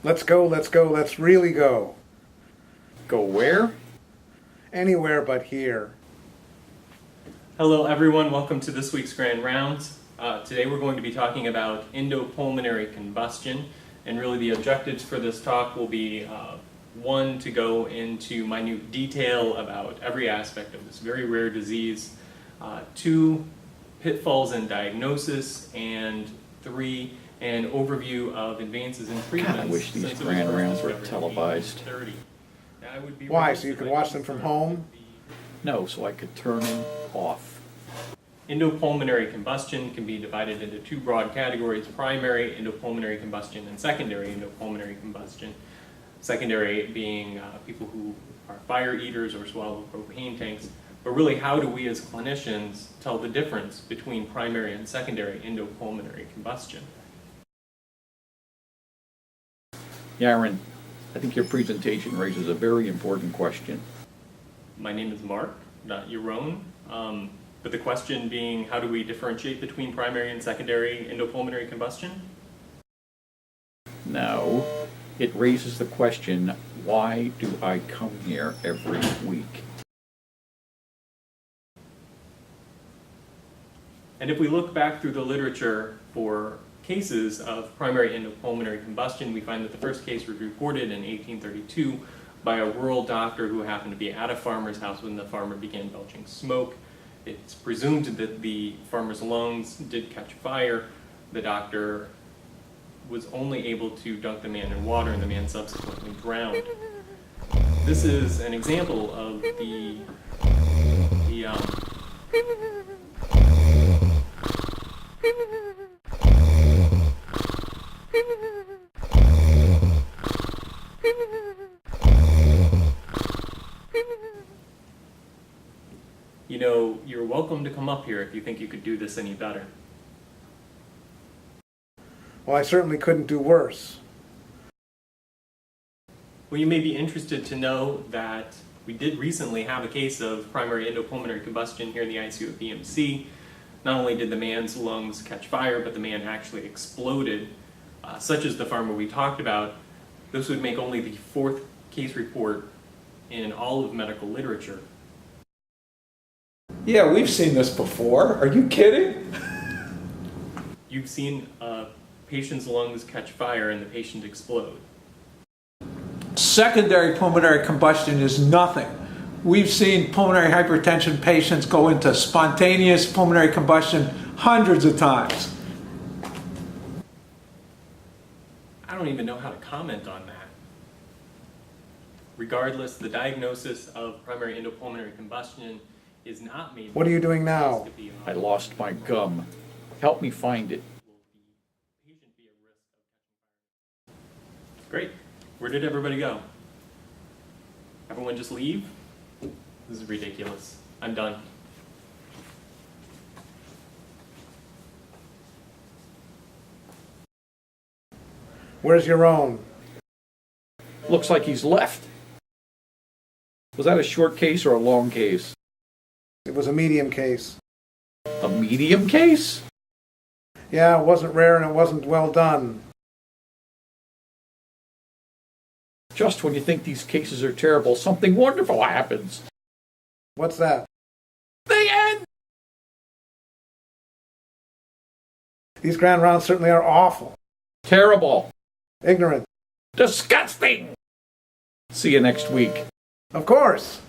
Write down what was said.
Let's go, let's really go. Go where? Anywhere but here. Hello everyone, welcome to this week's Grand Rounds. Today we're going to be talking about endopulmonary combustion, and really the objectives for this talk will be one, to go into minute detail about every aspect of this very rare disease, two, pitfalls in diagnosis, and three, an overview of advances in treatments. I wish these Grand Rounds were televised. Why, so you could watch them from home? No, so I could turn them off. Endopulmonary combustion can be divided into two broad categories: primary endopulmonary combustion and secondary endopulmonary combustion. Secondary being people who are fire eaters or swallow propane tanks. But really, how do we as clinicians tell the difference between primary and secondary endopulmonary combustion? Yaron, I think your presentation raises a very important question. My name is Mark, not Yaron. But the question being, how do we differentiate between primary and secondary endopulmonary combustion? No, it raises the question, why do I come here every week? And if we look back through the literature for cases of primary endopulmonary combustion, we find that the first case was reported in 1832 by a rural doctor who happened to be at a farmer's house when the farmer began belching smoke. It's presumed that the farmer's lungs did catch fire. The doctor was only able to dunk the man in water, and the man subsequently drowned. This is an example of the You know, you're welcome to come up here if you think you could do this any better. Well, I certainly couldn't do worse. Well, you may be interested to know that we did recently have a case of primary endopulmonary combustion here in the ICU at BMC. Not only did the man's lungs catch fire, but the man actually exploded, such as the farmer we talked about. This would make only the fourth case report in all of medical literature. Yeah, we've seen this before. Are you kidding? You've seen a patient's lungs catch fire and the patient explode. Secondary pulmonary combustion is nothing. We've seen pulmonary hypertension patients go into spontaneous pulmonary combustion hundreds of times. I don't even know how to comment on that. Regardless, the diagnosis of primary endopulmonary combustion is not made. What are you doing now? I lost my gum. Help me find it. Great. Where did everybody go? Everyone just leave? This is ridiculous. I'm done. Where's your own? Looks like he's left. Was that a short case or a long case? It was a medium case. A medium case? Yeah, it wasn't rare and it wasn't well done. Just when you think these cases are terrible, something wonderful happens. What's that? The end! These grand rounds certainly are awful. Terrible. Ignorant. Disgusting! See you next week. Of course.